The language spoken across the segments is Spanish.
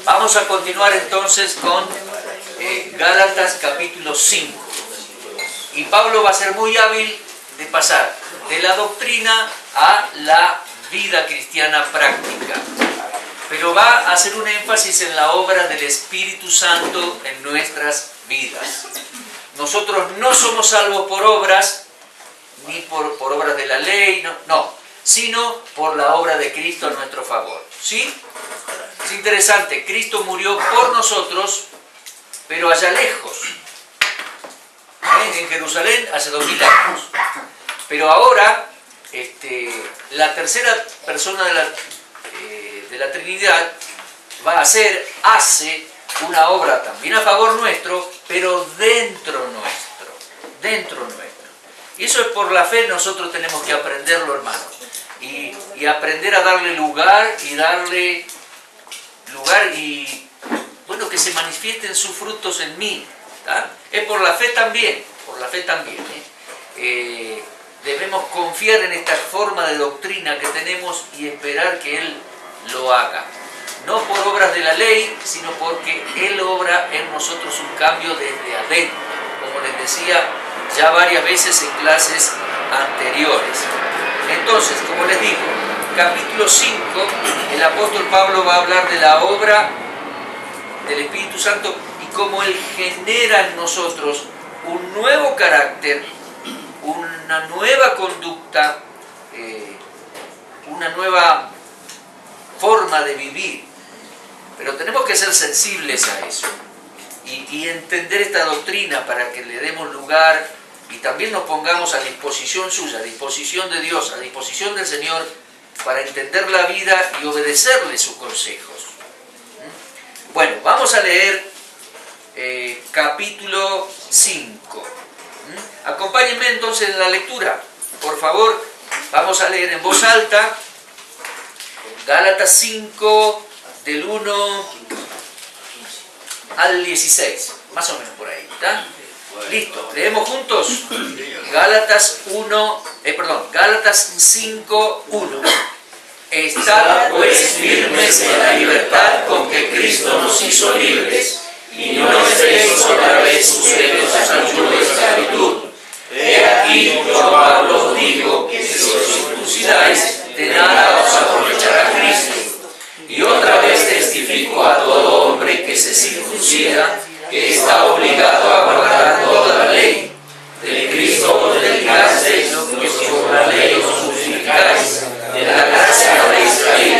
Vamos a continuar entonces con Gálatas capítulo 5. Y Pablo va a ser muy hábil de pasar de la doctrina a la vida cristiana práctica. Pero va a hacer un énfasis en la obra del Espíritu Santo en nuestras vidas. Nosotros no somos salvos por obras, ni por obras de la ley, no, sino por la obra de Cristo a nuestro favor. ¿Sí? Es interesante, Cristo murió por nosotros, pero allá lejos, en Jerusalén, hace 2000 años. Pero ahora, la tercera persona de la Trinidad hace una obra también a favor nuestro, pero dentro nuestro. Y eso es por la fe, nosotros tenemos que aprenderlo, hermanos. Y aprender a darle lugar y bueno, que se manifiesten sus frutos en mí. ¿Tá? Es por la fe también, debemos confiar en esta forma de doctrina que tenemos y esperar que Él lo haga. No por obras de la ley, sino porque Él obra en nosotros un cambio desde adentro, como les decía ya varias veces en clases anteriores. Entonces, como les digo, capítulo 5, el apóstol Pablo va a hablar de la obra del Espíritu Santo y cómo Él genera en nosotros un nuevo carácter, una nueva conducta, una nueva forma de vivir. Pero tenemos que ser sensibles a eso y entender esta doctrina para que le demos lugar y también nos pongamos a disposición suya, a disposición de Dios, a disposición del Señor, para entender la vida y obedecerle sus consejos. Bueno, vamos a leer capítulo 5. Acompáñenme entonces en la lectura, por favor. Vamos a leer en voz alta Gálatas 5, del 1 al 16, más o menos por ahí, ¿está? Listo, leemos juntos. Gálatas 5, 1. Estad pues firmes en la libertad con que Cristo nos hizo libres, y no estéis otra vez sujetos al yugo de esclavitud. He aquí, yo Pablo os digo que si os circuncidáis, de nada os aprovechará Cristo. Y otra vez testifico a todo hombre que se circuncida, que está obligado a guardar toda la ley. De Cristo os dedicasteis, pues por la ley os justificáis, de la gracia habéis caído.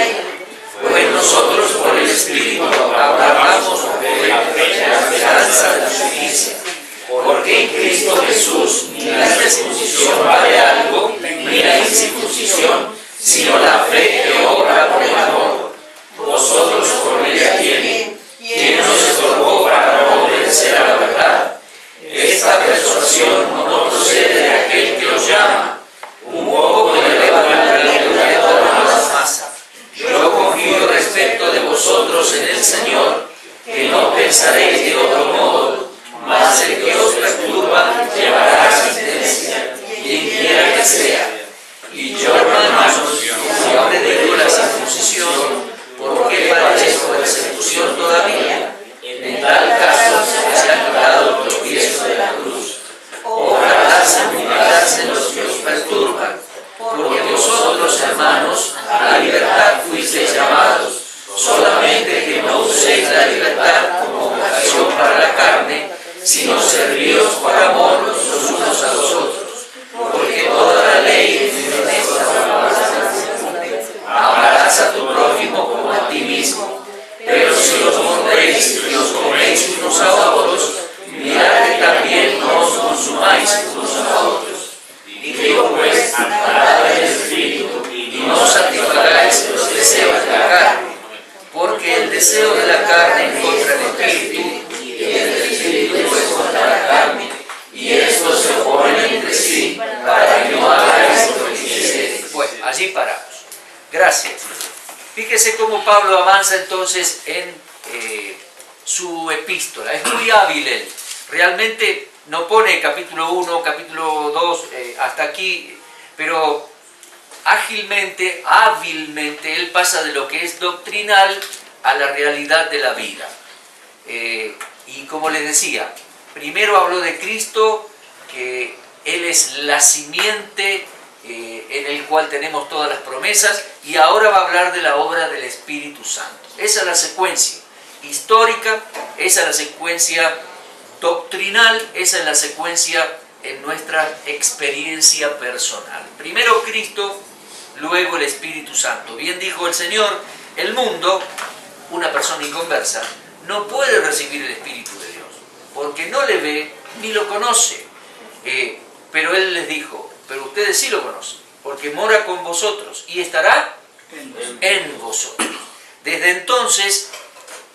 Pues nosotros por el Espíritu hablamos de la esperanza de la justicia. Porque en Cristo Jesús ni la circuncisión vale algo, ni la incircuncisión, sino la fe que obra por el amor. Vosotros por medio a ¿quién nos estorbó para no obedecer a la verdad? Esta persuasión no procede de aquel que os llama. Un poco de levadura de toda la masa. Yo confío respecto de vosotros en el Señor, que no pensaréis de otro modo, mas el que os perturba llevará a sentencia, quien quiera que sea. Y yo, hermanos, si aún digo la circuncisión, ¿por qué padezco persecución todavía? En tal caso se ha quitado el tropiezo de la cruz. Ojalá se multiplicasen los que os perturban, porque vosotros, hermanos, a la libertad fuisteis llamados, solamente que no uséis la libertad como ocasión para la carne, sino servíos por amor los unos a los otros. Porque toda la ley en esta amarás a tu prójimo como a ti mismo. Pero si os mordéis y os coméis unos a otros, mirad que también no os consumáis unos a otros. Digo pues, andad en el Espíritu, y no satisfagáis los deseos de la carne, porque el deseo de la carne es contra el Espíritu, y el del Espíritu es contra la carne, y estos se oponen entre sí, para que no hagáis lo que quisierais. Pues allí paramos. Gracias. Fíjese cómo Pablo avanza entonces en su epístola. Es muy hábil él. Realmente no pone capítulo 1, capítulo 2, hasta aquí, pero hábilmente, él pasa de lo que es doctrinal a la realidad de la vida. Y como les decía, primero habló de Cristo, que Él es la simiente en el cual tenemos todas las promesas, y ahora va a hablar de la obra del Espíritu Santo. Esa es la secuencia histórica, esa es la secuencia doctrinal, esa es la secuencia en nuestra experiencia personal. Primero Cristo, luego el Espíritu Santo. Bien dijo el Señor, el mundo, una persona inconversa, no puede recibir el Espíritu de Dios, porque no le ve ni lo conoce. Pero Él les dijo, pero ustedes sí lo conocen, porque mora con vosotros y estará en vosotros. Desde entonces,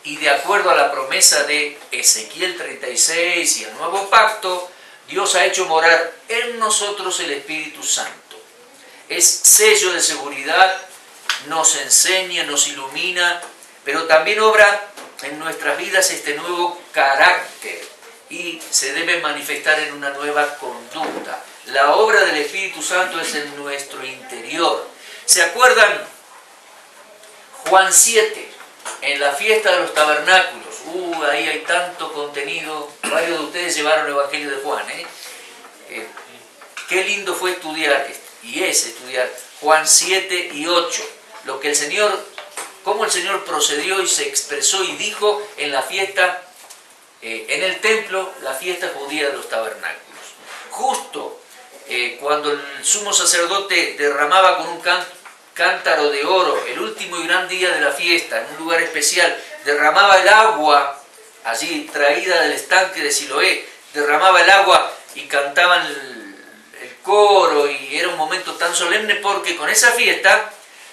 y de acuerdo a la promesa de Ezequiel 36 y el nuevo pacto, Dios ha hecho morar en nosotros el Espíritu Santo. Es sello de seguridad, nos enseña, nos ilumina, pero también obra en nuestras vidas este nuevo carácter y se debe manifestar en una nueva conducta. La obra del Espíritu Santo es en nuestro interior. ¿Se acuerdan? Juan 7, en la fiesta de los tabernáculos. Ahí hay tanto contenido. Varios de ustedes llevaron el Evangelio de Juan. Qué lindo fue estudiar, y es estudiar Juan 7 y 8. Lo que el Señor, cómo el Señor procedió y se expresó y dijo en la fiesta, en el templo, la fiesta judía de los tabernáculos. Justo cuando el sumo sacerdote derramaba con un cántaro de oro, el último y gran día de la fiesta, en un lugar especial, derramaba el agua, allí traída del estanque de Siloé, derramaba el agua y cantaban el coro, y era un momento tan solemne porque con esa fiesta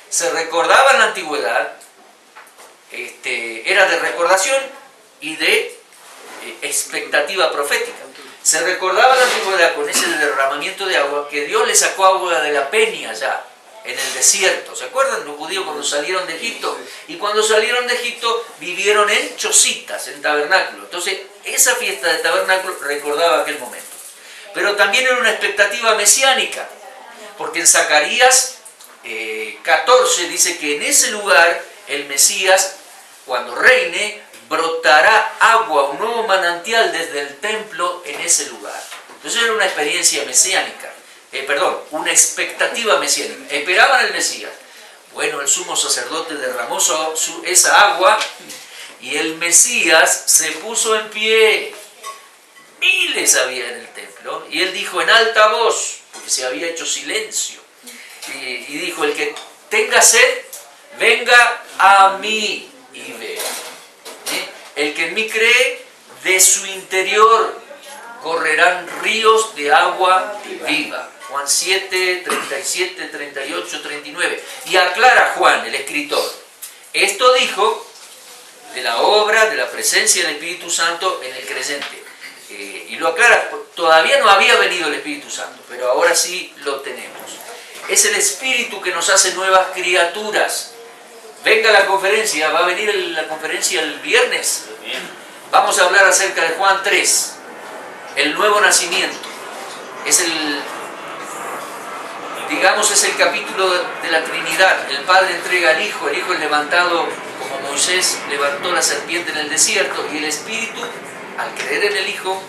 se recordaba en la antigüedad, era de recordación y de expectativa profética. Se recordaba en la antigüedad con ese derramamiento de agua que Dios le sacó agua de la peña allá en el desierto. ¿Se acuerdan los judíos cuando salieron de Egipto? Y cuando salieron de Egipto vivieron en chocitas, en tabernáculos. Entonces esa fiesta de tabernáculos recordaba aquel momento. Pero también era una expectativa mesiánica, porque en Zacarías 14 dice que en ese lugar el Mesías, cuando reine, brotará agua, un nuevo manantial desde el templo en ese lugar. Entonces era una experiencia mesiánica, una expectativa mesiánica. Esperaban al Mesías. Bueno, el sumo sacerdote derramó esa agua y el Mesías se puso en pie. Miles había en el templo y él dijo en alta voz, porque se había hecho silencio, y dijo: el que tenga sed, venga a mí y beba. El que en mí cree, de su interior correrán ríos de agua viva. Juan 7, 37, 38, 39. Y aclara Juan, el escritor, esto dijo de la obra, de la presencia del Espíritu Santo en el creyente. Y lo aclara, todavía no había venido el Espíritu Santo, pero ahora sí lo tenemos. Es el Espíritu que nos hace nuevas criaturas. Venga a la conferencia, va a venir la conferencia el viernes. Vamos a hablar acerca de Juan 3, el nuevo nacimiento. Es el capítulo de la Trinidad. El Padre entrega al Hijo, el Hijo es levantado como Moisés levantó la serpiente en el desierto, y el Espíritu, al creer en el Hijo,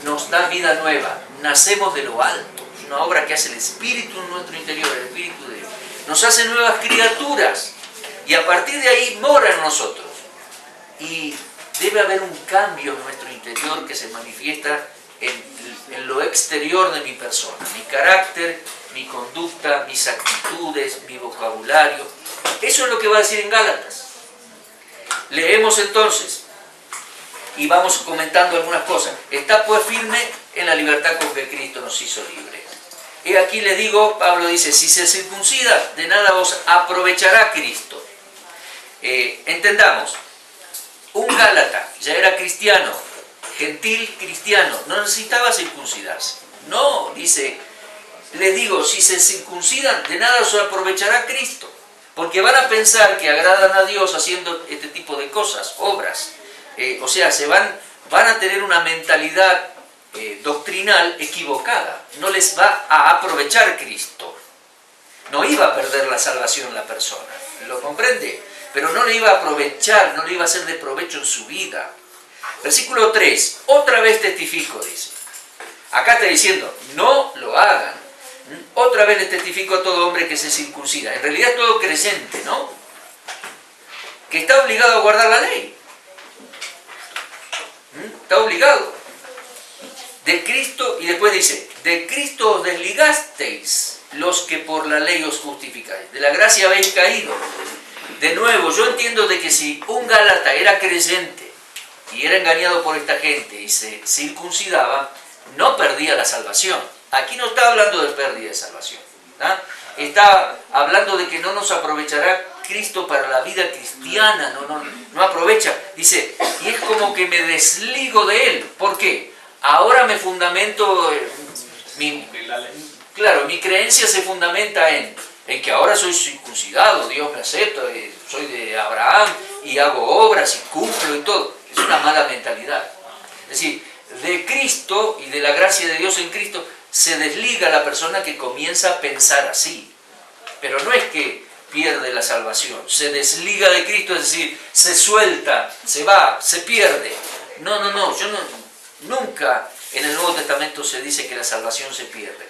nos da vida nueva. Nacemos de lo alto. Es una obra que hace el Espíritu en nuestro interior, el Espíritu de Dios. Nos hace nuevas criaturas y a partir de ahí mora en nosotros. Y debe haber un cambio en nuestro interior que se manifiesta en lo exterior de mi persona. Mi carácter, mi conducta, mis actitudes, mi vocabulario. Eso es lo que va a decir en Gálatas. Leemos entonces y vamos comentando algunas cosas. Está pues firme en la libertad con que Cristo nos hizo libres. Y aquí le digo, Pablo dice, si se circuncida, de nada os aprovechará Cristo. Entendamos, un Gálata ya era cristiano, gentil cristiano, no necesitaba circuncidarse. No, dice, les digo, si se circuncidan, de nada os aprovechará Cristo. Porque van a pensar que agradan a Dios haciendo este tipo de cosas, obras. O sea, van a tener una mentalidad doctrinal equivocada. No les va a aprovechar Cristo. No iba a perder la salvación la persona. ¿Lo comprende? pero no le iba a aprovechar, no le iba a ser de provecho en su vida. Versículo 3, otra vez testifico, dice. Acá está diciendo, no lo hagan. Otra vez les testifico a todo hombre que se circuncida. En realidad es todo creyente, ¿no? Que está obligado a guardar la ley. Está obligado. De Cristo, y después dice, de Cristo os desligasteis los que por la ley os justificáis. De la gracia habéis caído. De nuevo, yo entiendo de que si un Gálata era creyente y era engañado por esta gente y se circuncidaba, no perdía la salvación. Aquí no está hablando de pérdida de salvación. Está hablando de que no nos aprovechará Cristo para la vida cristiana, no aprovecha. Dice, y es como que me desligo de Él. ¿Por qué? Ahora me fundamento, mi creencia se fundamenta en que ahora soy circuncidado, Dios me acepta, soy de Abraham y hago obras y cumplo y todo. Es una mala mentalidad. Es decir, de Cristo y de la gracia de Dios en Cristo se desliga la persona que comienza a pensar así. Pero no es que pierde la salvación, se desliga de Cristo, es decir, se suelta, se va, se pierde. No, nunca en el Nuevo Testamento se dice que la salvación se pierde.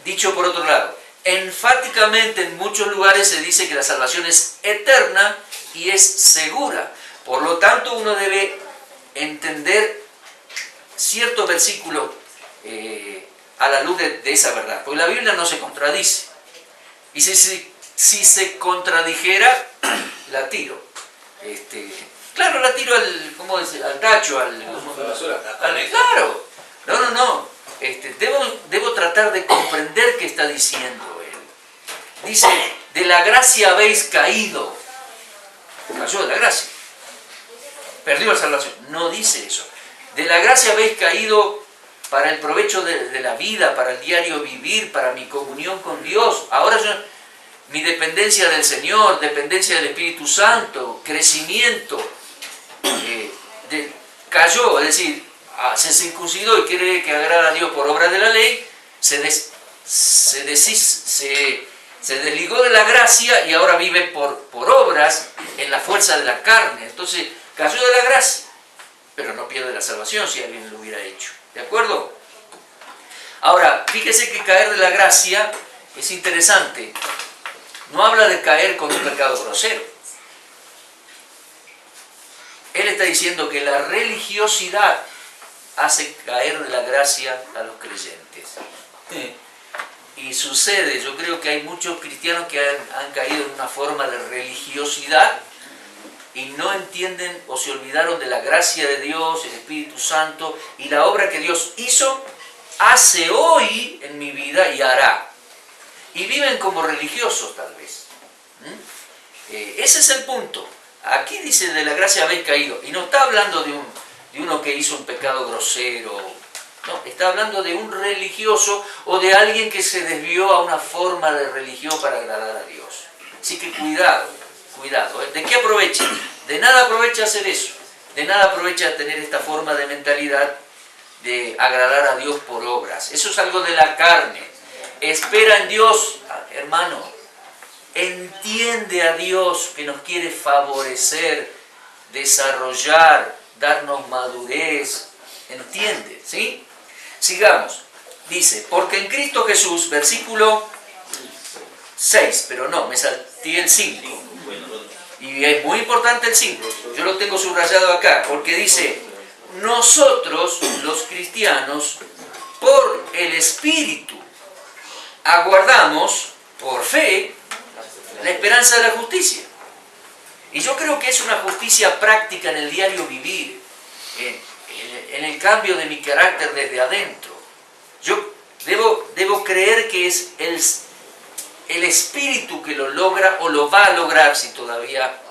Dicho por otro lado, enfáticamente en muchos lugares se dice que la salvación es eterna y es segura. Por lo tanto, uno debe entender ciertos versículos a la luz de esa verdad, porque la Biblia no se contradice. Y si se contradijera, la tiro. Claro, la tiro al tacho, claro. No. Debo tratar de comprender qué está diciendo él. Dice, de la gracia habéis caído. Cayó de la gracia. Perdió la salvación. No dice eso. De la gracia habéis caído para el provecho de la vida, para el diario vivir, para mi comunión con Dios. Ahora mi dependencia del Señor, dependencia del Espíritu Santo, crecimiento, cayó, es decir, se circuncidó y quiere que agrada a Dios por obra de la ley, se desligó de la gracia y ahora vive por obras en la fuerza de la carne. Entonces, cayó de la gracia, pero no pierde la salvación si alguien lo hubiera hecho. ¿De acuerdo? Ahora, fíjese que caer de la gracia es interesante. No habla de caer con un pecado grosero. Él está diciendo que la religiosidad hace caer de la gracia a los creyentes. Y sucede, yo creo que hay muchos cristianos que han caído en una forma de religiosidad y no entienden o se olvidaron de la gracia de Dios, el Espíritu Santo y la obra que Dios hizo, hace hoy en mi vida y hará. Y viven como religiosos tal vez. Ese es el punto. Aquí dice de la gracia habéis caído. Y no está hablando de uno que hizo un pecado grosero. No, está hablando de un religioso o de alguien que se desvió a una forma de religión para agradar a Dios. Así que cuidado. ¿De qué aprovecha? De nada aprovecha hacer eso. De nada aprovecha tener esta forma de mentalidad de agradar a Dios por obras. Eso es algo de la carne. Espera en Dios, hermano. Entiende a Dios que nos quiere favorecer, desarrollar, darnos madurez. ¿Entiende? ¿Sí? Sigamos. Dice, porque en Cristo Jesús, versículo 6, pero no, me salté el 5. Y es muy importante el 5. Yo lo tengo subrayado acá, porque dice, nosotros, los cristianos, por el Espíritu, aguardamos, por fe, la esperanza de la justicia. Y yo creo que es una justicia práctica en el diario vivir, en el cambio de mi carácter desde adentro. Yo debo creer que es el Espíritu que lo logra o lo va a lograr si todavía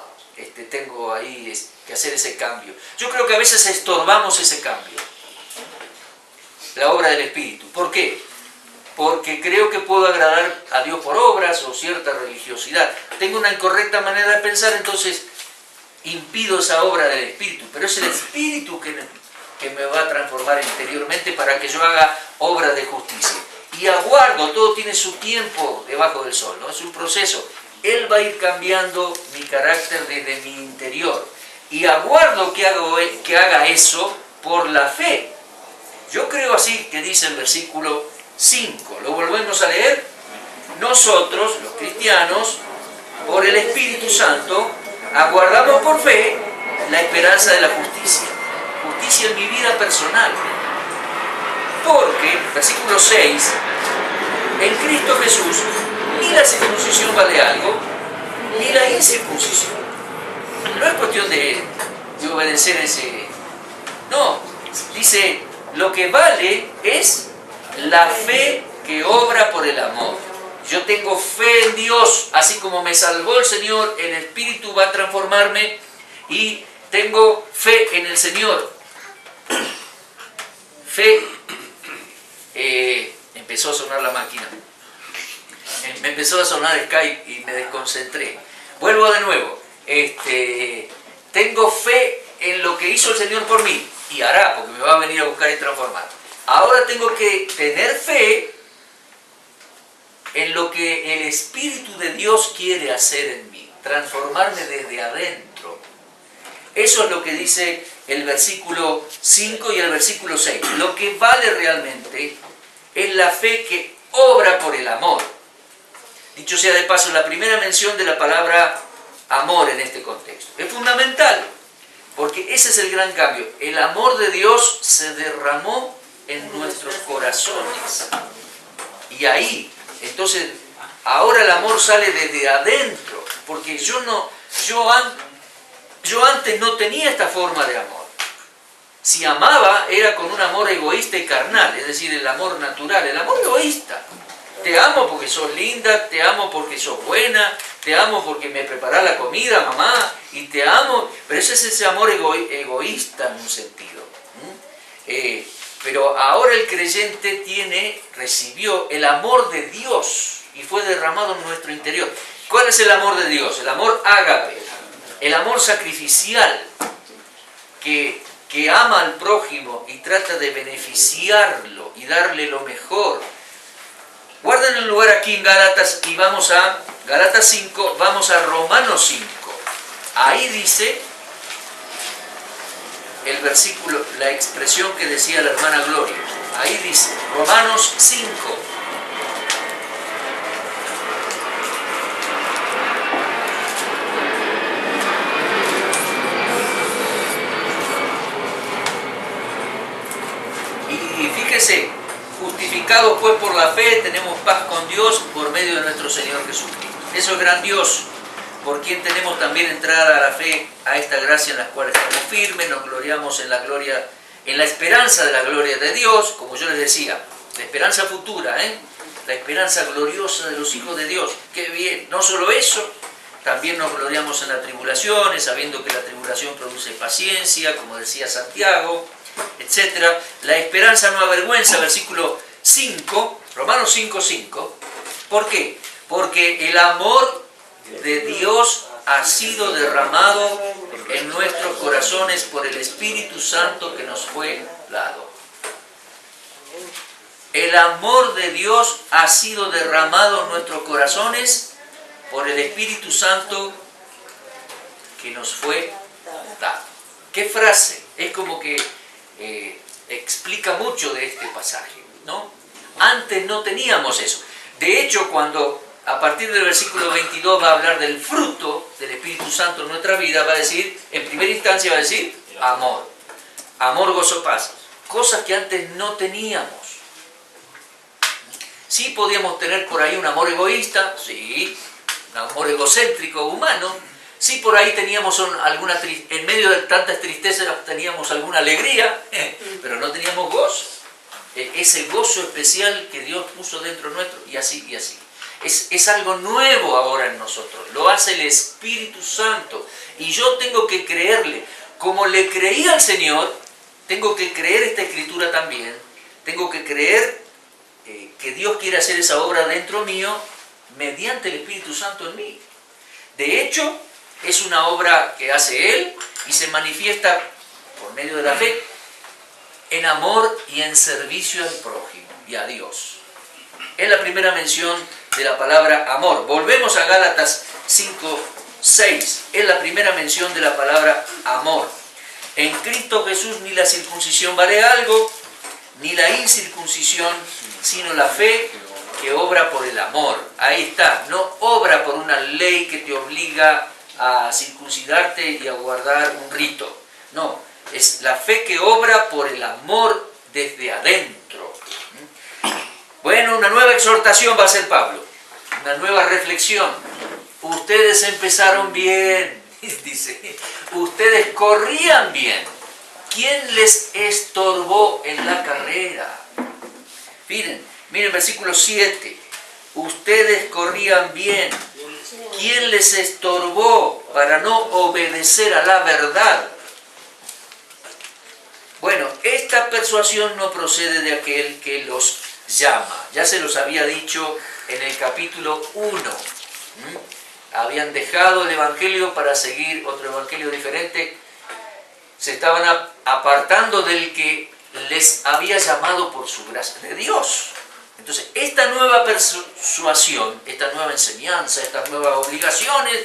tengo ahí que hacer ese cambio. Yo creo que a veces estorbamos ese cambio, la obra del Espíritu. ¿Por qué? Porque creo que puedo agradar a Dios por obras o cierta religiosidad. Tengo una incorrecta manera de pensar, entonces impido esa obra del Espíritu. Pero es el Espíritu que me va a transformar interiormente para que yo haga obra de justicia. Y aguardo, todo tiene su tiempo debajo del sol, ¿no? Es un proceso. Él va a ir cambiando mi carácter desde mi interior. Y aguardo que haga eso por la fe. Yo creo así que dice el versículo 5. Lo volvemos a leer. Nosotros, los cristianos, por el Espíritu Santo, aguardamos por fe la esperanza de la justicia. Justicia en mi vida personal. Porque, versículo 6, en Cristo Jesús, ni la circuncisión vale algo, ni la incircuncisión. No es cuestión de obedecer ese... No, dice, lo que vale es la fe que obra por el amor. Yo tengo fe en Dios, así como me salvó el Señor, el Espíritu va a transformarme y tengo fe en el Señor. Fe... empezó a sonar la máquina. Me empezó a sonar Skype y me desconcentré. Vuelvo de nuevo. Tengo fe en lo que hizo el Señor por mí y hará, porque me va a venir a buscar y transformar. Ahora tengo que tener fe en lo que el Espíritu de Dios quiere hacer en mí, transformarme desde adentro. Eso es lo que dice el versículo 5 y el versículo 6. Lo que vale realmente es la fe que obra por el amor. Dicho sea de paso, la primera mención de la palabra amor en este contexto es fundamental, porque ese es el gran cambio. El amor de Dios se derramó en nuestros corazones. Y ahí, entonces, ahora el amor sale desde adentro, porque yo antes no tenía esta forma de amor. Si amaba, era con un amor egoísta y carnal, es decir, el amor natural, el amor egoísta. Te amo porque sos linda, te amo porque sos buena, te amo porque me preparás la comida, mamá, y te amo, pero ese es ese amor egoísta en un sentido. Pero ahora el creyente recibió el amor de Dios y fue derramado en nuestro interior. ¿Cuál es el amor de Dios? El amor ágape, el amor sacrificial que ama al prójimo y trata de beneficiarlo y darle lo mejor. Guarden el lugar aquí en Gálatas y vamos a Gálatas 5, vamos a Romanos 5. Ahí dice el versículo, la expresión que decía la hermana Gloria. Ahí dice, Romanos 5. Y fíjese, justificados pues por la fe, tenemos paz con Dios por medio de nuestro Señor Jesucristo. Eso es grandioso, por quien tenemos también entrada a la fe, a esta gracia en la cual estamos firmes, nos gloriamos en la gloria, en la esperanza de la gloria de Dios, como yo les decía, la esperanza futura, la esperanza gloriosa de los hijos de Dios. ¡Qué bien! No solo eso, también nos gloriamos en las tribulaciones, sabiendo que la tribulación produce paciencia, como decía Santiago, etcétera. La esperanza no avergüenza, versículo 5, Romanos 5, 5. ¿Por qué? Porque el amor de Dios ha sido derramado en nuestros corazones por el Espíritu Santo que nos fue dado. El amor de Dios ha sido derramado en nuestros corazones por el Espíritu Santo que nos fue dado. ¿Qué frase? Es como que explica mucho de este pasaje, ¿no? Antes no teníamos eso. De hecho, cuando a partir del versículo 22 va a hablar del fruto del Espíritu Santo en nuestra vida, va a decir, en primera instancia va a decir, amor. Amor, gozo, paz. Cosas que antes no teníamos. Sí podíamos tener por ahí un amor egoísta, sí, un amor egocéntrico, humano. Sí, por ahí teníamos en medio de tantas tristezas teníamos alguna alegría, pero no teníamos gozo. Ese gozo especial que Dios puso dentro nuestro, y así, y así. Es algo nuevo ahora en nosotros, lo hace el Espíritu Santo. Y yo tengo que creerle, como le creí al Señor, tengo que creer esta Escritura también, tengo que creer que Dios quiere hacer esa obra dentro mío, mediante el Espíritu Santo en mí. De hecho, es una obra que hace Él y se manifiesta por medio de la fe en amor y en servicio al prójimo y a Dios. Es la primera mención de la palabra amor. Volvemos a Gálatas 5:6. Es la primera mención de la palabra amor. En Cristo Jesús ni la circuncisión vale algo, ni la incircuncisión, sino la fe que obra por el amor. Ahí está, no obra por una ley que te obliga a circuncidarte y a guardar un rito. No, es la fe que obra por el amor desde adentro. Bueno, una nueva exhortación va a hacer Pablo, una nueva reflexión. Ustedes empezaron bien, dice, ustedes corrían bien. ¿Quién les estorbó en la carrera? Miren versículo 7. Ustedes corrían bien. ¿Quién les estorbó para no obedecer a la verdad? Bueno, esta persuasión no procede de aquel que los llama. Ya se los había dicho en el capítulo 1. Habían dejado el evangelio para seguir otro evangelio diferente. Se estaban apartando del que les había llamado por su gracia de Dios. Entonces, esta nueva persuasión, esta nueva enseñanza, estas nuevas obligaciones,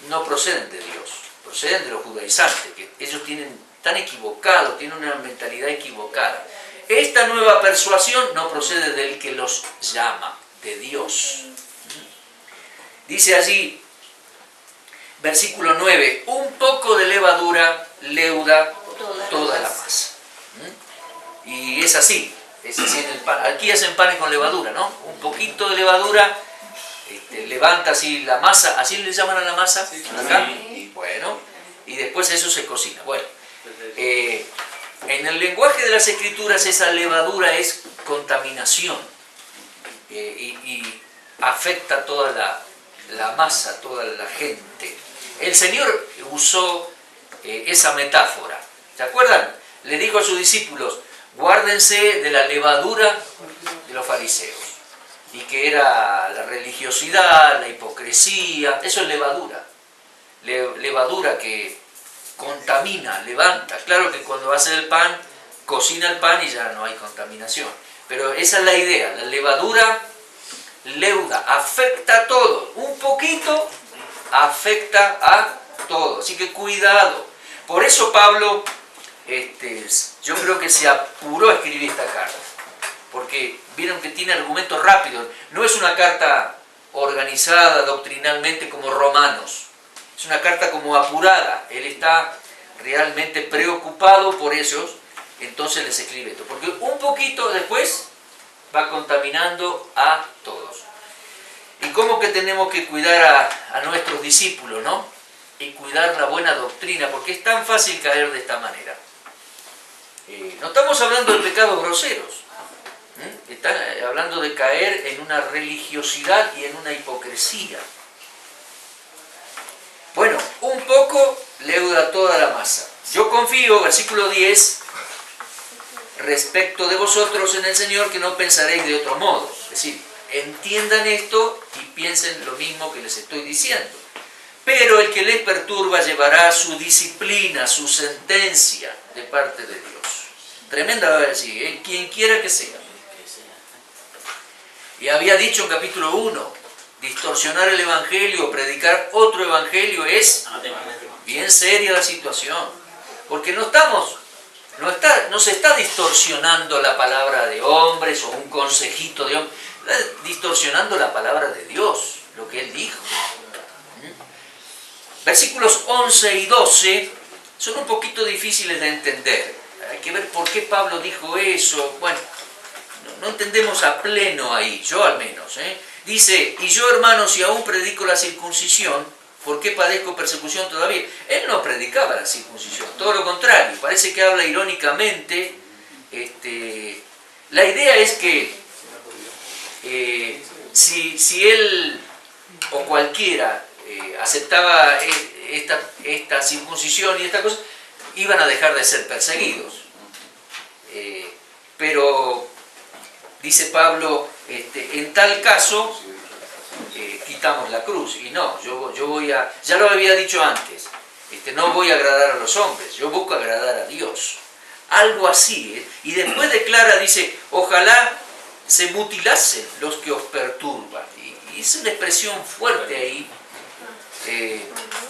no proceden de Dios, proceden de los judaizantes, que ellos están equivocados, tienen una mentalidad equivocada. Esta nueva persuasión no procede del que los llama, de Dios. Dice allí, versículo 9, un poco de levadura leuda toda la masa. Y es así en el pan. Aquí hacen panes con levadura, ¿no? Un poquito de levadura levanta así la masa, ¿así le llaman a la masa? Acá. Y bueno, y después eso se cocina. Bueno, en el lenguaje de las Escrituras esa levadura es contaminación y afecta toda la masa, toda la gente. El Señor usó esa metáfora. ¿Se acuerdan? Le dijo a sus discípulos, guárdense de la levadura de los fariseos. Y que era la religiosidad, la hipocresía, eso es levadura. Levadura que contamina, levanta. Claro que cuando hace el pan, cocina el pan y ya no hay contaminación. Pero esa es la idea, la levadura leuda, afecta a todo. Un poquito afecta a todo. Así que cuidado. Por eso Pablo, yo creo que se apuró a escribir esta carta. Porque vieron que tiene argumentos rápidos. No es una carta organizada doctrinalmente como Romanos. Es una carta como apurada. Él está realmente preocupado por ellos. Entonces les escribe esto. Porque un poquito después va contaminando a todos. Y cómo que tenemos que cuidar a nuestros discípulos, ¿no? Y cuidar la buena doctrina. Porque es tan fácil caer de esta manera. No estamos hablando de pecados groseros. Está hablando de caer en una religiosidad y en una hipocresía. Bueno, un poco leuda toda la masa. Yo confío, versículo 10, respecto de vosotros en el Señor, que no pensaréis de otro modo. Es decir, entiendan esto y piensen lo mismo que les estoy diciendo. Pero el que les perturba llevará su disciplina, su sentencia de parte de Dios. Tremenda, va a decir, quien quiera que sea. Y había dicho en capítulo 1, distorsionar el evangelio, predicar otro evangelio es bien seria la situación. Porque no se está distorsionando la palabra de hombres o un consejito de hombres, está distorsionando la palabra de Dios, lo que Él dijo. Versículos 11 y 12 son un poquito difíciles de entender. Hay que ver por qué Pablo dijo eso. Bueno, no entendemos a pleno ahí, yo al menos. Dice, y yo hermanos, si aún predico la circuncisión, ¿por qué padezco persecución todavía? Él no predicaba la circuncisión, todo lo contrario, parece que habla irónicamente. La idea es que si él o cualquiera aceptaba esta circuncisión y esta cosa, iban a dejar de ser perseguidos. Pero dice Pablo, en tal caso quitamos la cruz. Y no, yo voy a, ya lo había dicho antes, no voy a agradar a los hombres, yo busco agradar a Dios. Algo así, Y después declara, dice, ojalá se mutilasen los que os perturban. Y es una expresión fuerte ahí.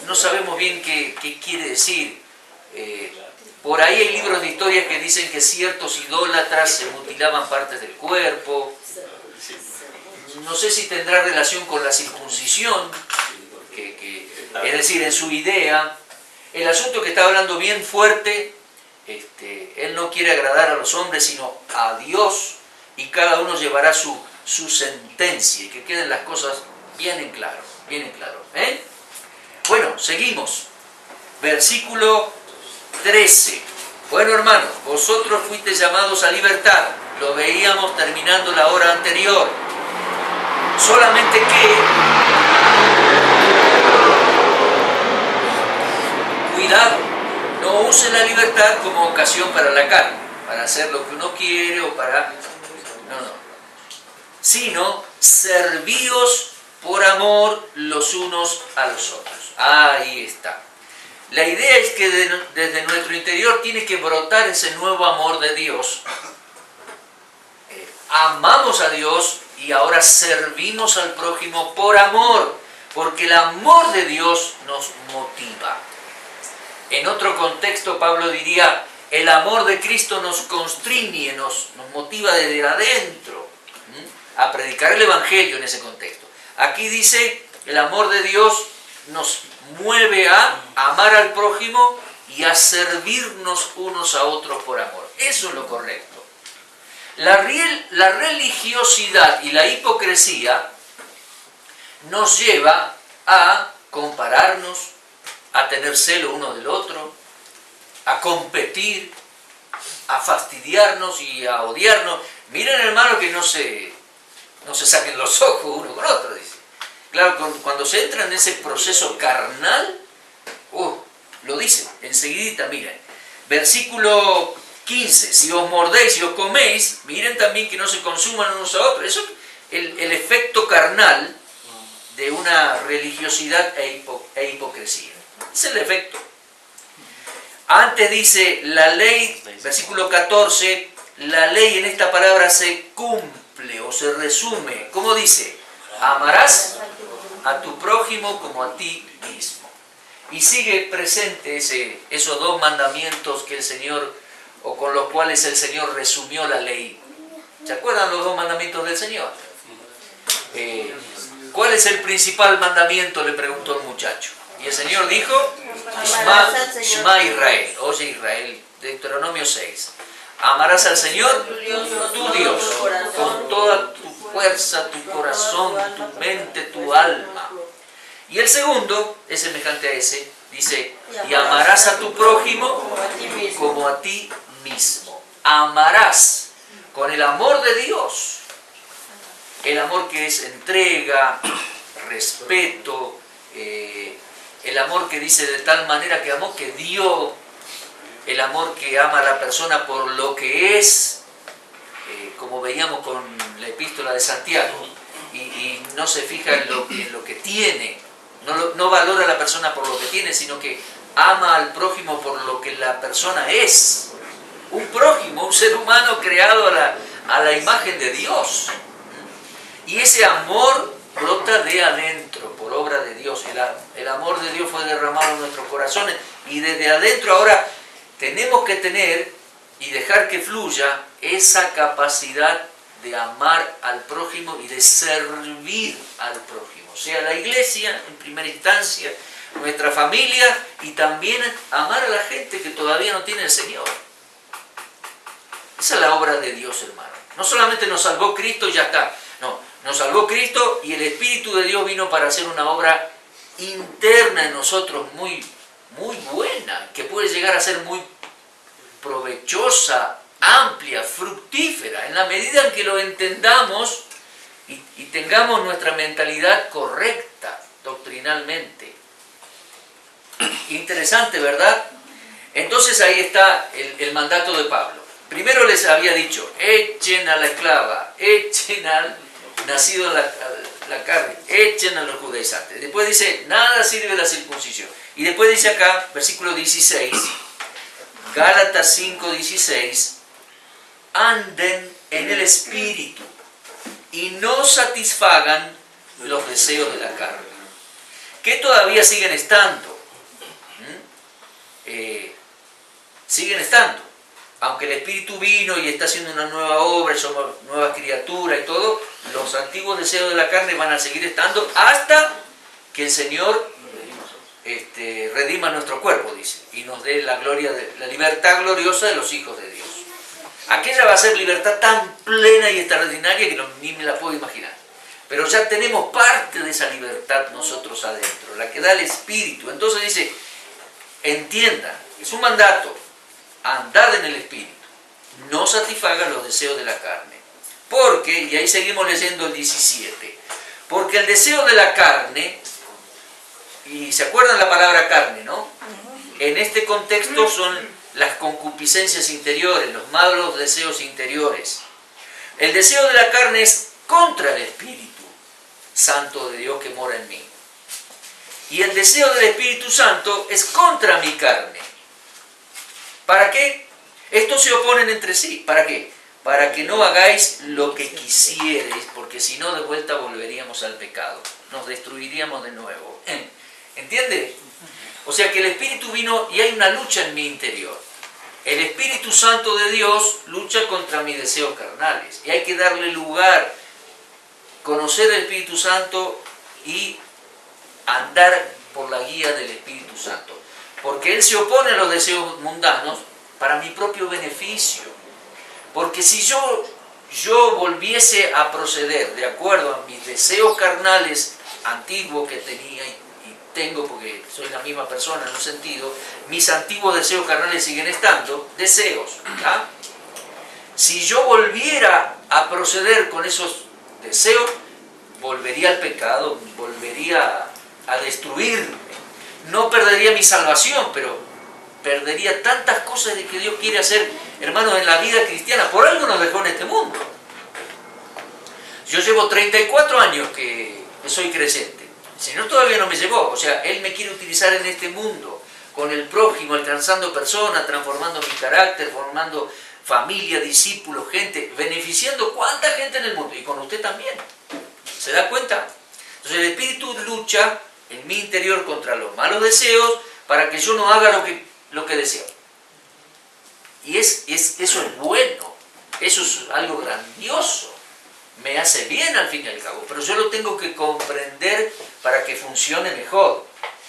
No sabemos bien qué quiere decir. Por ahí hay libros de historia que dicen que ciertos idólatras se mutilaban partes del cuerpo. No sé si tendrá relación con la circuncisión, es decir, en su idea. El asunto que está hablando bien fuerte, él no quiere agradar a los hombres, sino a Dios, y cada uno llevará su sentencia, y que queden las cosas bien en claro, bien en claro. Bueno, seguimos. Versículo 13. Bueno, hermanos, vosotros fuisteis llamados a libertad. Lo veíamos terminando la hora anterior. Solamente que cuidado, no use la libertad como ocasión para la carne, para hacer lo que uno quiere o para... No. Sino servíos por amor los unos a los otros. Ahí está. La idea es que desde nuestro interior tiene que brotar ese nuevo amor de Dios. Amamos a Dios y ahora servimos al prójimo por amor, porque el amor de Dios nos motiva. En otro contexto, Pablo diría, el amor de Cristo nos constriñe, nos motiva desde adentro a predicar el Evangelio en ese contexto. Aquí dice, el amor de Dios nos mueve a amar al prójimo y a servirnos unos a otros por amor. Eso es lo correcto. La religiosidad y la hipocresía nos lleva a compararnos, a tener celo uno del otro, a competir, a fastidiarnos y a odiarnos. Miren, hermano, que no se saquen los ojos uno con otro, dice. Claro, cuando se entra en ese proceso carnal, lo dice, enseguidita, miren. Versículo 15, si os mordéis y os coméis, miren también que no se consuman unos a otros. Eso es el efecto carnal de una religiosidad e hipocresía. Es el efecto. Antes dice, la ley, versículo 14, la ley en esta palabra se cumple o se resume. ¿Cómo dice? Amarás a tu prójimo como a ti mismo. Y sigue presente esos dos mandamientos que el Señor, o con los cuales el Señor resumió la ley. ¿Se acuerdan los dos mandamientos del Señor? ¿Cuál es el principal mandamiento?, le preguntó el muchacho. Y el Señor dijo, Shema Israel, oye Israel, Deuteronomio 6. Amarás al Señor, tu Dios, con toda tu fuerza, tu corazón, tu mente, tu alma. Y el segundo es semejante a ese, dice, y amarás a tu prójimo como a ti mismo. Amarás con el amor de Dios, el amor que es entrega, respeto, el amor que dice de tal manera que amó que dio, el amor que ama a la persona por lo que es, como veíamos con la epístola de Santiago, y no se fija en lo que tiene, no valora a la persona por lo que tiene, sino que ama al prójimo por lo que la persona es. Un prójimo, un ser humano creado a la imagen de Dios. Y ese amor brota de adentro, por obra de Dios. El amor de Dios fue derramado en nuestros corazones, y desde adentro ahora tenemos que tener y dejar que fluya esa capacidad de amar al prójimo y de servir al prójimo. O sea, la iglesia en primera instancia, nuestra familia, y también amar a la gente que todavía no tiene el Señor. Esa es la obra de Dios, hermano. No solamente nos salvó Cristo y ya está. No, nos salvó Cristo y el Espíritu de Dios vino para hacer una obra interna en nosotros muy buena, que puede llegar a ser muy provechosa, amplia, fructífera, en la medida en que lo entendamos y tengamos nuestra mentalidad correcta doctrinalmente. Interesante, ¿verdad? Entonces ahí está el mandato de Pablo. Primero les había dicho, echen a la esclava, echen al nacido la carne, echen a los judaizantes. Después dice, nada sirve la circuncisión. Y después dice acá, versículo 16, Gálatas 5:16, anden en el Espíritu y no satisfagan los deseos de la carne, que todavía siguen estando. Siguen estando. Aunque el Espíritu vino y está haciendo una nueva obra, y somos nuevas criaturas y todo, los antiguos deseos de la carne van a seguir estando hasta que el Señor redima nuestro cuerpo, dice, y nos dé la gloria, la libertad gloriosa de los hijos de Dios. Aquella va a ser libertad tan plena y extraordinaria que ni me la puedo imaginar. Pero ya tenemos parte de esa libertad nosotros adentro, la que da el Espíritu. Entonces dice, entiendan, es un mandato, andad en el Espíritu, no satisfagan los deseos de la carne. Porque, y ahí seguimos leyendo el 17, porque el deseo de la carne, y se acuerdan la palabra carne, ¿no? En este contexto son las concupiscencias interiores, los malos deseos interiores. El deseo de la carne es contra el Espíritu Santo de Dios que mora en mí. Y el deseo del Espíritu Santo es contra mi carne. ¿Para qué? Estos se oponen entre sí. ¿Para qué? Para que no hagáis lo que quisierais, porque si no de vuelta volveríamos al pecado. Nos destruiríamos de nuevo. ¿Entiende? O sea que el Espíritu vino y hay una lucha en mi interior. El Espíritu Santo de Dios lucha contra mis deseos carnales. Y hay que darle lugar, conocer el Espíritu Santo y andar por la guía del Espíritu Santo. Porque Él se opone a los deseos mundanos para mi propio beneficio. Porque si yo volviese a proceder de acuerdo a mis deseos carnales antiguos que tenía y tengo, porque soy la misma persona en un sentido, mis antiguos deseos carnales siguen estando, deseos. ¿Ah? Si yo volviera a proceder con esos deseos, volvería al pecado, volvería a destruirme. No perdería mi salvación, pero perdería tantas cosas de que Dios quiere hacer, hermanos, en la vida cristiana. Por algo nos dejó en este mundo. Yo llevo 34 años que soy creyente. El Señor todavía no me llevó. O sea, Él me quiere utilizar en este mundo, con el prójimo, alcanzando personas, transformando mi carácter, formando familia, discípulos, gente, beneficiando cuánta gente en el mundo. Y con usted también. ¿Se da cuenta? Entonces el Espíritu lucha en mi interior contra los malos deseos para que yo no haga lo que deseo. Y eso es bueno, eso es algo grandioso, me hace bien al fin y al cabo, pero yo lo tengo que comprender para que funcione mejor,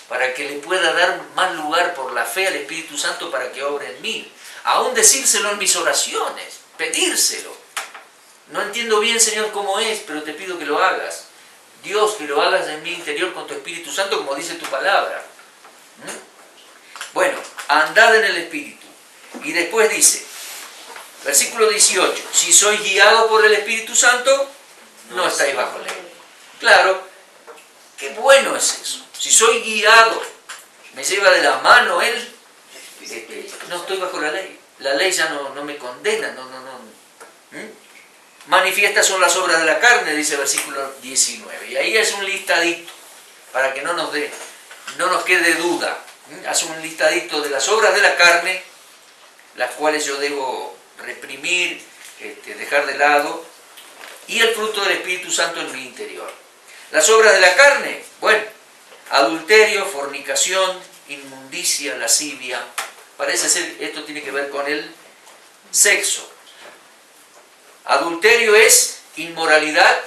para que le pueda dar más lugar por la fe al Espíritu Santo para que obre en mí, aún decírselo en mis oraciones, pedírselo. No entiendo bien, Señor, cómo es, pero te pido que lo hagas. Dios, que lo hagas en mi interior con tu Espíritu Santo, como dice tu palabra. Bueno, andad en el Espíritu. Y después dice, versículo 18, si sois guiado por el Espíritu Santo, no estáis bajo ley. Claro, qué bueno es eso. Si soy guiado, me lleva de la mano Él, no estoy bajo la ley. La ley ya no me condena, no. Manifiestas son las obras de la carne, dice el versículo 19. Y ahí es un listadito, para que no nos quede duda. Hace un listadito de las obras de la carne, las cuales yo debo reprimir, dejar de lado, y el fruto del Espíritu Santo en mi interior. Las obras de la carne, bueno, adulterio, fornicación, inmundicia, lascivia. Parece ser, esto tiene que ver con el sexo. Adulterio es inmoralidad.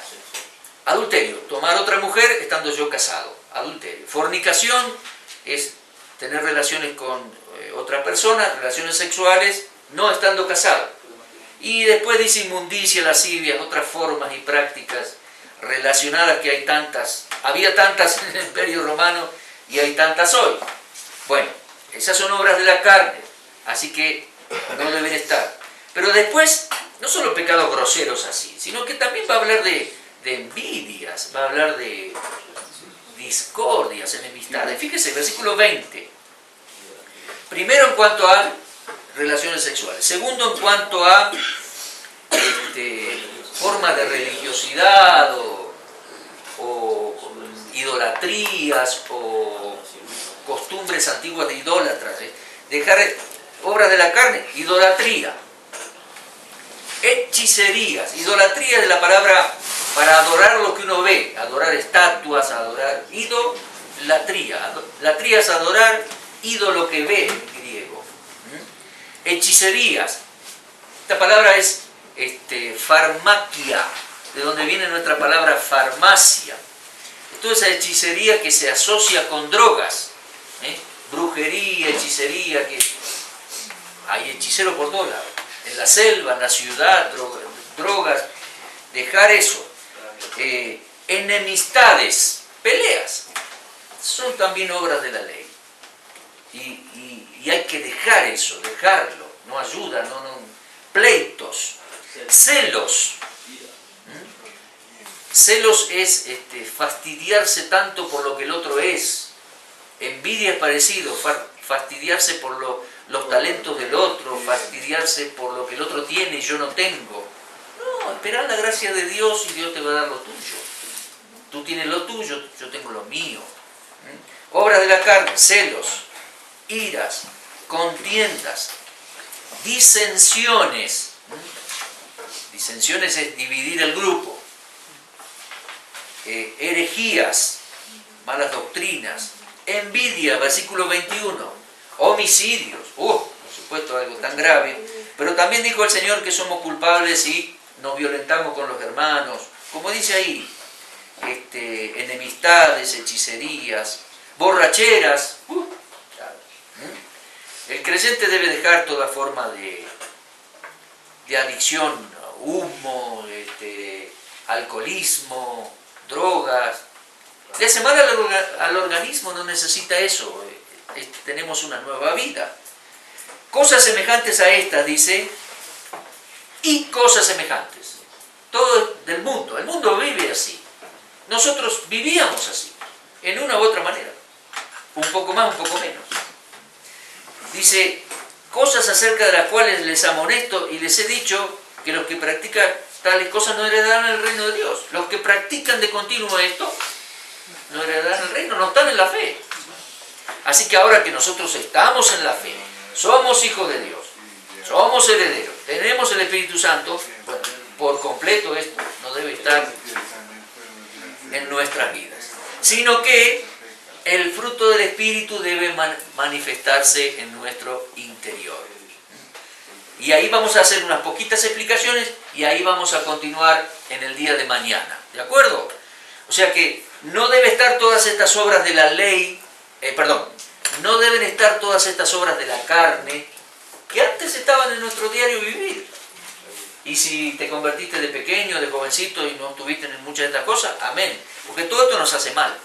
Adulterio, tomar otra mujer estando yo casado. Adulterio. Fornicación es tener relaciones con otra persona, relaciones sexuales, no estando casado. Y después dice inmundicia, lascivia, otras formas y prácticas relacionadas que hay tantas. Había tantas en el Imperio Romano y hay tantas hoy. Bueno, esas son obras de la carne, así que no deben estar. Pero después, no solo pecados groseros así, sino que también va a hablar de envidias, va a hablar de discordias, enemistades. Fíjese, versículo 20. Primero en cuanto a relaciones sexuales. Segundo en cuanto a formas de religiosidad o idolatrías o costumbres antiguas de idólatras. Dejar obras de la carne, idolatría. Hechicerías. Idolatría de la palabra para adorar lo que uno ve, adorar estatuas, adorar idolatría. Latría es adorar, ídolo que ve en griego. Hechicerías. Esta palabra es farmaquia, de donde viene nuestra palabra farmacia. Toda esa hechicería que se asocia con drogas, brujería, hechicería, que hay hechiceros por todos lados, en la selva, en la ciudad, drogas, dejar eso. Enemistades, peleas, son también obras de la ley. Y hay que dejar eso, dejarlo, no ayuda, no pleitos, celos. Celos es fastidiarse tanto por lo que el otro es. Envidia es parecido, fastidiarse por los talentos del otro, fastidiarse por lo que el otro tiene y yo no tengo. No, esperar la gracia de Dios y Dios te va a dar lo tuyo. Tú tienes lo tuyo, yo tengo lo mío. Obras de la carne, celos, iras, contiendas, disensiones. Disensiones es dividir el grupo. Herejías, malas doctrinas, envidia, versículo 21, homicidios, por supuesto algo tan grave, pero también dijo el Señor que somos culpables si nos violentamos con los hermanos, como dice ahí, enemistades, hechicerías, borracheras. El creyente debe dejar toda forma de adicción, humo, alcoholismo, drogas. Le hace mal al organismo, no necesita eso. Tenemos una nueva vida. Cosas semejantes a estas, dice, y cosas semejantes. Todo del mundo. El mundo vive así. Nosotros vivíamos así, en una u otra manera. Un poco más, un poco menos. Dice, cosas acerca de las cuales les amonesto y les he dicho que los que practican tales cosas no heredarán el reino de Dios. Los que practican de continuo esto no heredarán el reino, no están en la fe. Así que ahora que nosotros estamos en la fe, somos hijos de Dios, somos herederos, tenemos el Espíritu Santo, bueno, por completo esto no debe estar en nuestras vidas, sino que el fruto del Espíritu debe manifestarse en nuestro interior. Y ahí vamos a hacer unas poquitas explicaciones y ahí vamos a continuar en el día de mañana. ¿De acuerdo? O sea que no debe estar todas estas obras de la ley, no deben estar todas estas obras de la carne que antes estaban en nuestro diario vivir. Y si te convertiste de pequeño, de jovencito y no estuviste en muchas de estas cosas, amén. Porque todo esto nos hace mal.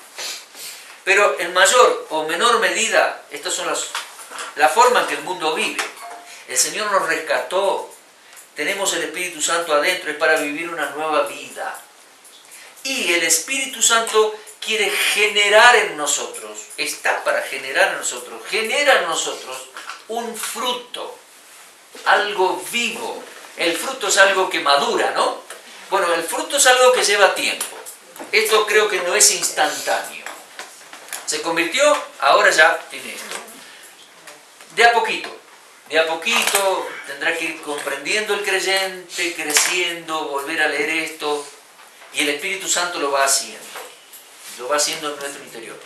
Pero en mayor o menor medida, estas son la forma en que el mundo vive. El Señor nos rescató, tenemos el Espíritu Santo adentro, es para vivir una nueva vida. Y el Espíritu Santo quiere generar en nosotros, está para generar en nosotros, genera en nosotros un fruto, algo vivo. El fruto es algo que madura, ¿no? Bueno, el fruto es algo que lleva tiempo. Esto creo que no es instantáneo. Se convirtió, ahora ya tiene esto. De a poquito tendrá que ir comprendiendo el creyente, creciendo, volver a leer esto, y el Espíritu Santo lo va haciendo en nuestro interior.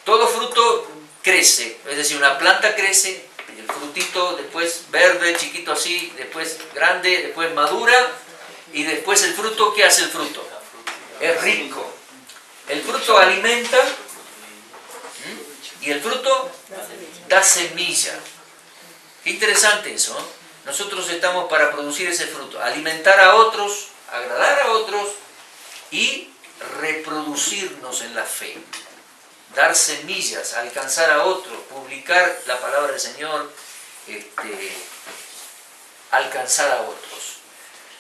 Todo fruto crece, es decir, una planta crece, el frutito después verde, chiquito así, después grande, después madura, y después el fruto, ¿qué hace el fruto? Es rico. El fruto alimenta, y el fruto da semilla. Qué interesante eso, ¿no? Nosotros estamos para producir ese fruto, alimentar a otros, agradar a otros y reproducirnos en la fe, dar semillas, alcanzar a otros, publicar la palabra del Señor, alcanzar a otros.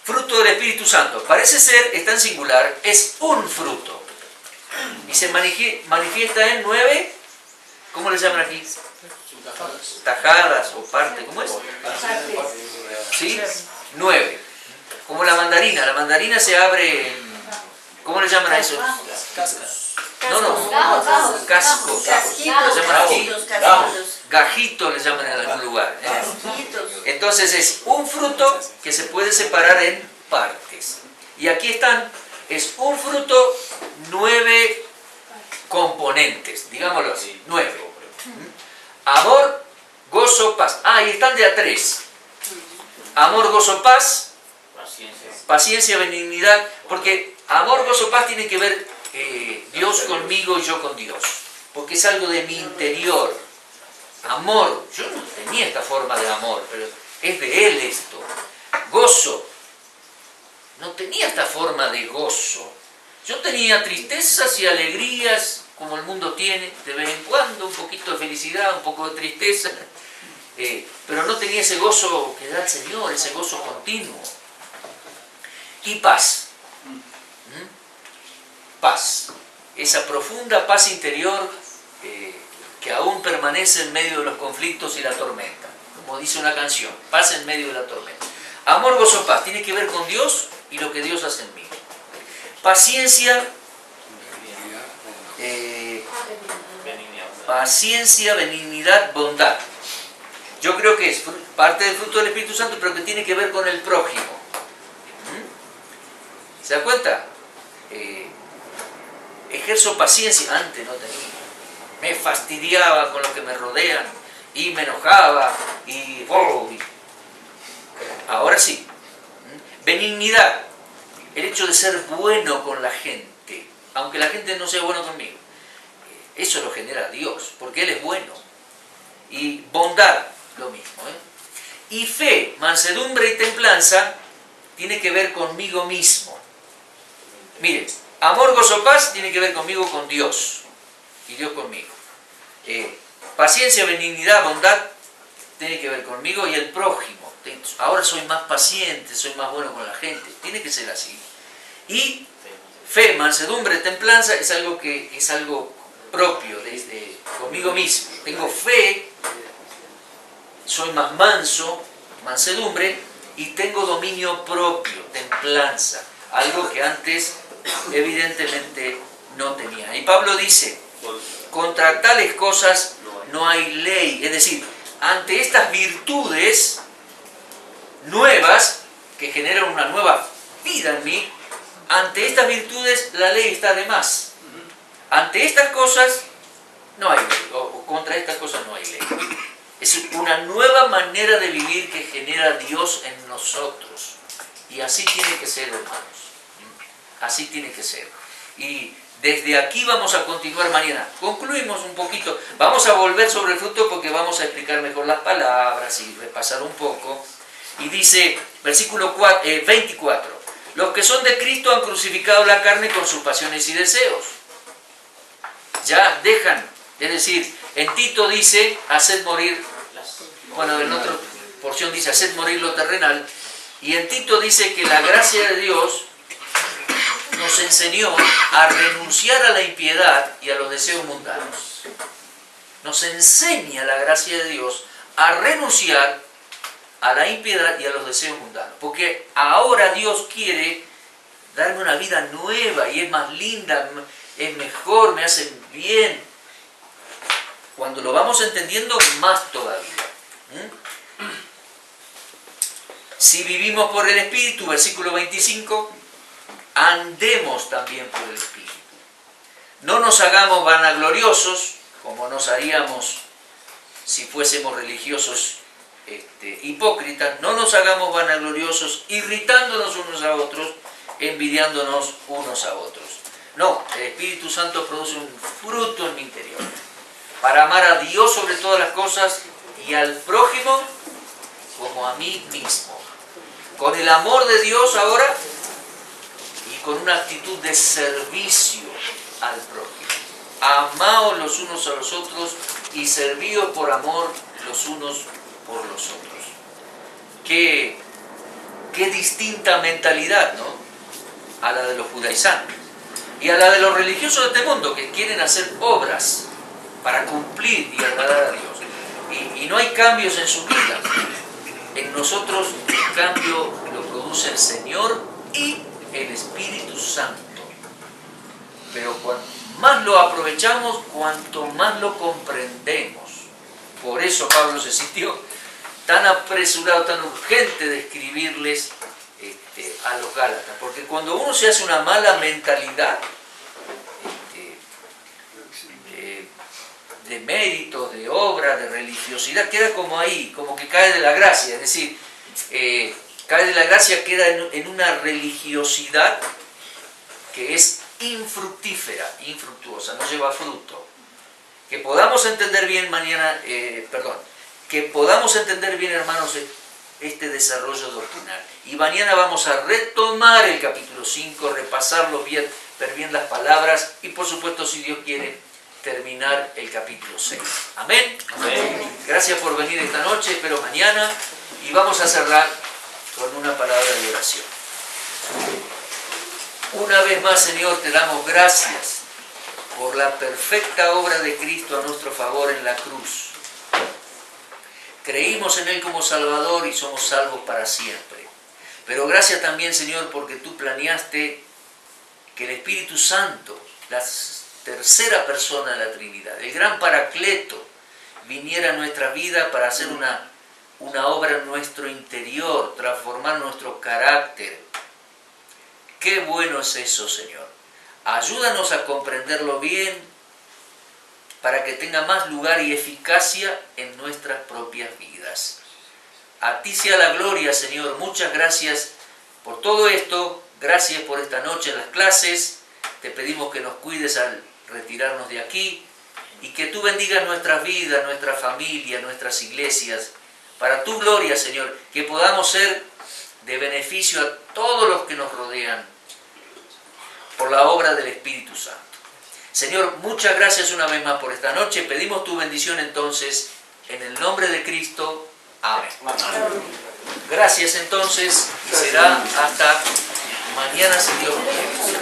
Fruto del Espíritu Santo, parece ser, está en singular, es un fruto y se manifiesta en 9, ¿cómo le llaman aquí? Tajadas o parte, ¿cómo es? ¿Sí? 9. Como la mandarina se abre en, ¿cómo le llaman a eso? Cascos. ¿Le llaman aquí? Gajitos le llaman en algún lugar. Entonces es un fruto que se puede separar en partes. Y aquí están es un fruto, 9 componentes, digámoslo así, 9. Amor, gozo, paz. Y están de a 3. Amor, gozo, paz, paciencia, benignidad, porque amor, gozo, paz tiene que ver Dios conmigo y yo con Dios, porque es algo de mi interior. Amor, yo no tenía esta forma de amor, pero es de Él esto. Gozo, no tenía esta forma de gozo. Yo tenía tristezas y alegrías, como el mundo tiene, de vez en cuando, un poquito de felicidad, un poco de tristeza, pero no tenía ese gozo que da el Señor, ese gozo continuo. Y paz. Paz. Esa profunda paz interior que aún permanece en medio de los conflictos y la tormenta. Como dice una canción, paz en medio de la tormenta. Amor, gozo, paz. Tiene que ver con Dios y lo que Dios hace en mí. Paciencia. Paciencia, benignidad, bondad. Yo creo que es parte del fruto del Espíritu Santo, pero que tiene que ver con el prójimo. ¿Se da cuenta? Ejerzo paciencia. Antes no tenía. Me fastidiaba con lo que me rodean y me enojaba y ahora sí. Benignidad. El hecho de ser bueno con la gente, aunque la gente no sea bueno conmigo. Eso lo genera Dios, porque Él es bueno. Y bondad, lo mismo. Y fe, mansedumbre y templanza, tiene que ver conmigo mismo. Miren, amor, gozo, paz, tiene que ver conmigo, con Dios. Y Dios conmigo. Paciencia, benignidad, bondad, tiene que ver conmigo y el prójimo. Ahora soy más paciente, soy más bueno con la gente. Tiene que ser así. Y fe, mansedumbre, templanza, es algo que es algo propio desde conmigo mismo. Tengo fe, soy más manso, mansedumbre, y tengo dominio propio, templanza, algo que antes evidentemente no tenía. Y Pablo dice, contra tales cosas no hay ley, es decir, ante estas virtudes nuevas que generan una nueva vida en mí, ante estas virtudes la ley está de más. Ante estas cosas no hay ley, o contra estas cosas no hay ley. Es una nueva manera de vivir que genera Dios en nosotros. Y así tiene que ser, hermanos. Así tiene que ser. Y desde aquí vamos a continuar mañana. Concluimos un poquito. Vamos a volver sobre el fruto porque vamos a explicar mejor las palabras y repasar un poco. Y dice, versículo 24. Los que son de Cristo han crucificado la carne con sus pasiones y deseos. Ya dejan, es decir, en Tito dice, haced morir, bueno, en otra porción dice, haced morir lo terrenal, y en Tito dice que la gracia de Dios nos enseñó a renunciar a la impiedad y a los deseos mundanos. Nos enseña la gracia de Dios a renunciar a la impiedad y a los deseos mundanos, porque ahora Dios quiere darme una vida nueva y es más linda, es mejor, me hace bien. Cuando lo vamos entendiendo, más todavía. Si vivimos por el Espíritu, versículo 25, andemos también por el Espíritu. No nos hagamos vanagloriosos, como nos haríamos si fuésemos religiosos hipócritas. No nos hagamos vanagloriosos, irritándonos unos a otros, envidiándonos unos a otros. No, el Espíritu Santo produce un fruto en mi interior para amar a Dios sobre todas las cosas y al prójimo como a mí mismo. Con el amor de Dios ahora y con una actitud de servicio al prójimo. Amaos los unos a los otros y servíos por amor los unos por los otros. Qué distinta mentalidad, ¿no? A la de los judaizantes y a la de los religiosos de este mundo que quieren hacer obras para cumplir y agradar a Dios. Y no hay cambios en sus vidas. En nosotros el cambio lo produce el Señor y el Espíritu Santo. Pero cuanto más lo aprovechamos, cuanto más lo comprendemos. Por eso Pablo se sintió tan apresurado, tan urgente de escribirles a los Gálatas, porque cuando uno se hace una mala mentalidad de mérito, de obra, de religiosidad, queda como ahí, como que cae de la gracia, es decir, cae de la gracia, queda en una religiosidad que es infructífera, infructuosa, no lleva fruto. Que podamos entender bien mañana, que podamos entender bien, hermanos, este desarrollo doctrinal. Y mañana vamos a retomar el capítulo 5, repasarlo bien, ver bien las palabras y por supuesto, si Dios quiere, terminar el capítulo 6. Amén. Amén. Gracias por venir esta noche, espero mañana, y vamos a cerrar con una palabra de oración. Una vez más, Señor, te damos gracias por la perfecta obra de Cristo a nuestro favor en la cruz. Creímos en Él como Salvador y somos salvos para siempre. Pero gracias también, Señor, porque tú planeaste que el Espíritu Santo, la tercera persona de la Trinidad, el gran Paracleto, viniera a nuestra vida para hacer una obra en nuestro interior, transformar nuestro carácter. Qué bueno es eso, Señor. Ayúdanos a comprenderlo bien para que tenga más lugar y eficacia en nuestras propias vidas. A ti sea la gloria, Señor. Muchas gracias por todo esto. Gracias por esta noche en las clases. Te pedimos que nos cuides al retirarnos de aquí y que tú bendigas nuestras vidas, nuestra familia, nuestras iglesias. Para tu gloria, Señor, que podamos ser de beneficio a todos los que nos rodean por la obra del Espíritu Santo. Señor, muchas gracias una vez más por esta noche. Pedimos tu bendición entonces, en el nombre de Cristo. Amén. Gracias entonces, y será hasta mañana si Dios quiere.